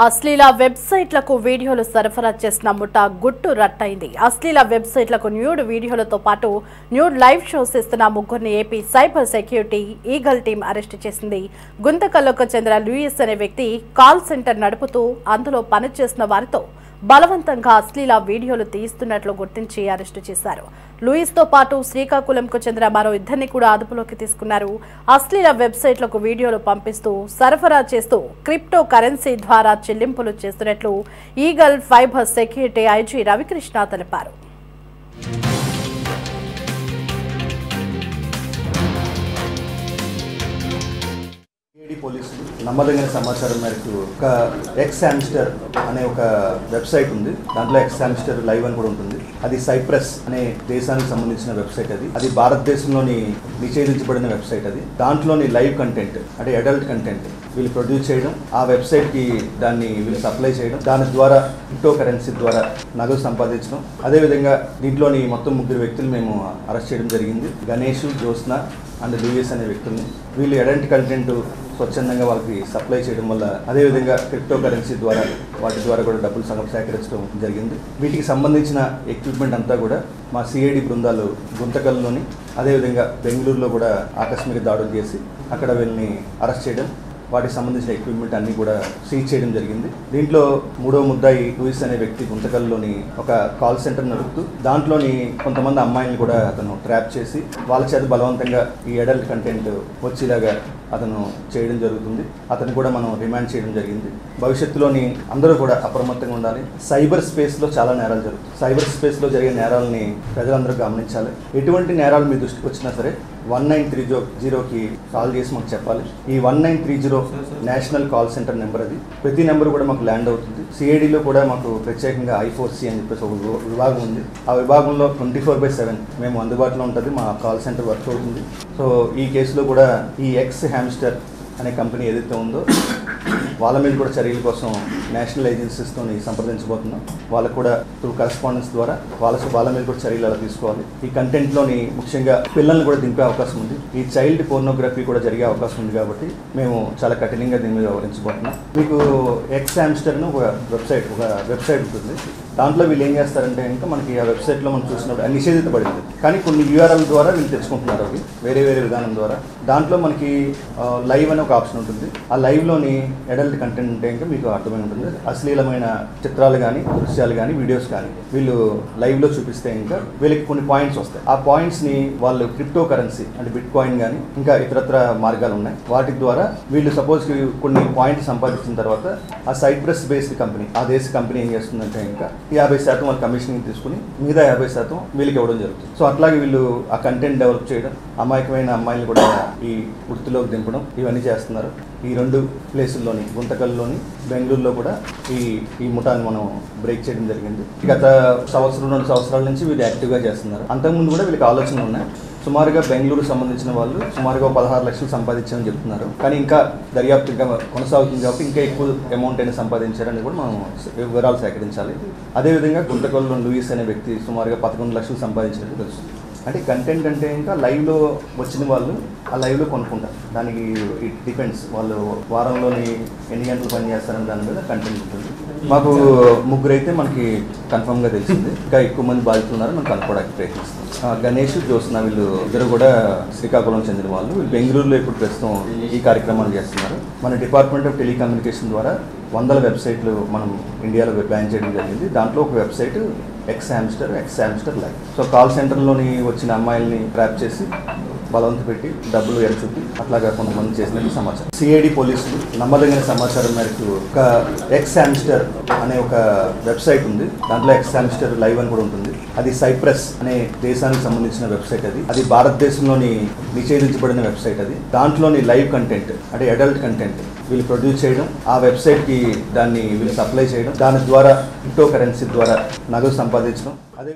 అశ్లీల వెబ్సైట్లకు వీడియోలు సరఫరా చేసిన ముఠా గుట్టు రట్టయింది. అశ్లీల వెబ్సైట్లకు న్యూడ్ వీడియోలతో పాటు న్యూడ్ లైవ్ షోస్ ఇస్తున్న ముగ్గురిని AP cyber security eagle team arrest చేసింది. గుంతకల్లోకి చెందిన లూయిస్ అనే వ్యక్తి కాల్ సెంటర్ నడుపుతూ అందులో పనిచేస్తున్న వారితో బలవంతంగా అశ్లీల వీడియోలు తీస్తున్నట్లు గుర్తించి అరెస్టు చేశారు. లూయిస్ తో పాటు శ్రీకాకుళంకు చెందిన మరో ఇద్దరిని కూడా అదుపులోకి తీసుకున్నారు. అశ్లీల వెబ్సైట్లకు వీడియోలు పంపిస్తూ సరఫరా చేస్తూ క్రిప్టో కరెన్సీ ద్వారా చెల్లింపులు చేస్తున్నట్లు eagle fibre security IG Ravikrishna తెలిపారు. పోలీసులు నమ్మదగిన సమాచారం మేరకు ఒక ఎక్స్ హామ్స్టర్ అనే ఒక వెబ్సైట్ ఉంది. దాంట్లో ఎక్స్ హామ్స్టర్ లైవ్ అని కూడా ఉంటుంది. అది సైప్రస్ అనే దేశానికి సంబంధించిన వెబ్సైట్. అది భారతదేశంలోని నిషేధించబడిన వెబ్సైట్. దాంట్లోని లైవ్ కంటెంట్ అంటే అడల్ట్ కంటెంట్ వీళ్ళు ప్రొడ్యూస్ చేయడం, ఆ వెబ్సైట్కి దాన్ని వీళ్ళు సప్లై చేయడం, దాని ద్వారా క్రిప్టో కరెన్సీ ద్వారా నగదు సంపాదించడం. అదేవిధంగా దీంట్లోని మొత్తం ముగ్గురు వ్యక్తులు మేము అరెస్ట్ చేయడం జరిగింది. గణేష్, జ్యోత్స్న అండ్ లూయిస్ అనే వ్యక్తుల్ని. వీళ్ళు ఎలాంటి కంటెంట్ స్వచ్ఛందంగా వాళ్ళకి సప్లై చేయడం వల్ల అదేవిధంగా క్రిప్టో కరెన్సీ ద్వారా వాటి ద్వారా కూడా డబ్బులు సేకరించడం జరిగింది. వీటికి సంబంధించిన ఎక్విప్మెంట్ అంతా కూడా మా సిఐడి బృందాలు గుంతకల్లోని అదేవిధంగా బెంగళూరులో కూడా ఆకస్మిక దాడులు చేసి అక్కడ వీళ్ళని అరెస్ట్ చేయడం, వాటికి సంబంధించిన ఎక్విప్మెంట్ అన్ని కూడా సీజ్ చేయడం జరిగింది. దీంట్లో మూడో ముద్దాయి లూయిస్ అనే వ్యక్తి గుంతకల్లోని ఒక కాల్ సెంటర్ నడుపుతూ దాంట్లోని కొంతమంది అమ్మాయిని కూడా అతను ట్రాప్ చేసి వాళ్ళ చేత బలవంతంగా ఈ అడల్ట్ కంటెంట్ వచ్చేలాగా అతను చేయడం జరుగుతుంది. అతను కూడా మనం రిమాండ్ చేయడం జరిగింది. భవిష్యత్తులోని అందరూ కూడా అప్రమత్తంగా ఉండాలి. సైబర్ స్పేస్లో చాలా నేరాలు జరుగుతాయి. సైబర్ స్పేస్లో జరిగే నేరాలని ప్రజలందరూ గమనించాలి. ఎటువంటి నేరాలు మీ దృష్టికి వచ్చినా సరే 1930కి కాల్ చేసి మాకు చెప్పాలి. ఈ 1930 నేషనల్ కాల్ సెంటర్ నెంబర్. అది ప్రతి నెంబర్ కూడా మాకు ల్యాండ్ అవుతుంది. సిఐడిలో కూడా మాకు ప్రత్యేకంగా I4C అని చెప్పేసి ఒక విభాగం ఉంది. ఆ విభాగంలో 24/7 మేము అందుబాటులో ఉంటుంది. మా కాల్ సెంటర్ వర్క్ అవుతుంది. సో ఈ కేసులో కూడా ఈ ఎక్స్ హామ్స్టర్ అనే కంపెనీ ఏదైతే ఉందో వాళ్ళ మీద కూడా చర్యల కోసం నేషనల్ ఏజెన్సీస్తో సంప్రదించబోతున్నాం. వాళ్ళకు కూడా త్రూ కరెస్పాండెన్స్ ద్వారా వాళ్ళ మీద కూడా చర్యలు అలా తీసుకోవాలి. ఈ కంటెంట్లోని ముఖ్యంగా పిల్లల్ని కూడా దింపే అవకాశం ఉంది. ఈ చైల్డ్ పోర్నోగ్రఫీ కూడా జరిగే అవకాశం ఉంది. కాబట్టి మేము చాలా కఠినంగా దీని మీద వివరించబోతున్నాం. మీకు ఎక్స్ హామ్స్టర్ ఒక వెబ్సైట్ ఉంటుంది. దాంట్లో వీళ్ళు ఏం చేస్తారంటే ఇంకా మనకి ఆ వెబ్సైట్లో మనం చూసినప్పుడు నిషేధించబడింది, కానీ కొన్ని URL ద్వారా వీళ్ళు తెచ్చుకుంటున్నారు. అవి వేరే విధానం ద్వారా. దాంట్లో మనకి లైవ్ అనే ఒక ఆప్షన్ ఉంటుంది. ఆ లైవ్లోని అడల్ట్ కంటెంట్ ఉంటే ఇంకా మీకు అర్థమై ఉంటుంది. అశ్లీలమైన చిత్రాలు కానీ, దృశ్యాలు కానీ, వీడియోస్ కానీ వీళ్ళు లైవ్లో చూపిస్తే ఇంకా వీళ్ళకి కొన్ని పాయింట్స్ వస్తాయి. ఆ పాయింట్స్ని వాళ్ళు క్రిప్టో కరెన్సీ అంటే బిట్ కాయిన్ కానీ ఇంకా ఇతరత్ర మార్గాలు ఉన్నాయి. వాటి ద్వారా వీళ్ళు సపోజ్కి కొన్ని పాయింట్స్ సంపాదించిన తర్వాత ఆ సైప్రస్ బేస్డ్ కంపెనీ, ఆ దేశ కంపెనీ ఏం చేస్తుందంటే ఇంకా 50% వాళ్ళ కమిషన్ తీసుకుని మిగతా 50% వీళ్ళకి ఇవ్వడం జరుగుతుంది. సో అట్లాగే వీళ్ళు ఆ కంటెంట్ డెవలప్ చేయడం, అమాయకమైన అమ్మాయిలు కూడా ఈ వృత్తిలోకి దింపడం ఇవన్నీ చేస్తున్నారు. ఈ రెండు ప్లేసుల్లోని గుంతకల్లోని బెంగళూరులో కూడా ఈ ముఠాన్ని మనం బ్రేక్ చేయడం జరిగింది. గత 2 సంవత్సరాల నుంచి వీళ్ళు యాక్టివ్గా చేస్తున్నారు. అంతకుముందు కూడా వీళ్ళకి ఆలోచనలు ఉన్నాయి. సుమారుగా బెంగళూరు సంబంధించిన వాళ్ళు సుమారుగా 16 లక్షలు సంపాదించారని చెప్తున్నారు. కానీ ఇంకా దర్యాప్తు ఇంకా కొనసాగుతుంది కాబట్టి ఇంకా ఎక్కువ అమౌంట్ అయినా సంపాదించారని కూడా మనం వివరాలు సేకరించాలి. అదేవిధంగా గుంతకల్లో లూయిస్ అనే వ్యక్తి సుమారుగా 11 లక్షలు సంపాదించినట్టు తెలుస్తుంది. అంటే కంటెంట్ అంటే ఇంకా లైవ్లో వచ్చిన వాళ్ళు ఆ లైవ్లో కొనుక్కుంటారు. దానికి ఇట్ డిపెండ్స్. వాళ్ళు వారంలోని ఎన్ని గంటలు పని చేస్తారని దాని మీద కంటెంట్ ఉంటుంది. మాకు ముగ్గురు అయితే మనకి కన్ఫర్మ్గా తెలిసింది. ఇంకా ఎక్కువ మంది బాధితులు ఉన్నారు. మనం కనుక్కోవడానికి ప్రయత్నిస్తాం. గణేష్, జ్యోత్స్న వీళ్ళు ఇద్దరు కూడా శ్రీకాకుళం చెందిన వాళ్ళు. వీళ్ళు బెంగళూరులో ఇప్పుడు ప్రస్తుతం ఈ కార్యక్రమాలు చేస్తున్నారు. మన డిపార్ట్మెంట్ ఆఫ్ టెలికమ్యూనికేషన్ ద్వారా 100 వెబ్సైట్లు మనం ఇండియాలో బ్యాన్ చేయడం జరిగింది. దాంట్లో ఒక website X hamster live. So call సెంటర్లోని వచ్చిన అమ్మాయిల్ని ట్రాప్ చేసి బలవంత పెట్టి డబ్బులు ఎరచూపి అట్లాగా కొంతమంది చేసినట్టు సమాచారం. సిఐడి పోలీసులు నమ్మదగిన సమాచారం మేరకు ఒక ఎక్స్ హామ్స్టర్ అనే ఒక వెబ్సైట్ ఉంది. దాంట్లో ఎక్స్ హామ్స్టర్ లైవ్ అని కూడా ఉంటుంది. అది సైప్రస్ అనే దేశానికి సంబంధించిన వెబ్సైట్. అది భారతదేశంలోని నిషేధించబడిన వెబ్సైట్. దాంట్లోని లైవ్ కంటెంట్ అంటే అడల్ట్ కంటెంట్ వీళ్ళు ప్రొడ్యూస్ చేయడం, ఆ వెబ్సైట్కి దాన్ని వీళ్ళు సప్లై చేయడం, దాని ద్వారా క్రిప్టో కరెన్సీ ద్వారా నగదు సంపాదించడం. అదే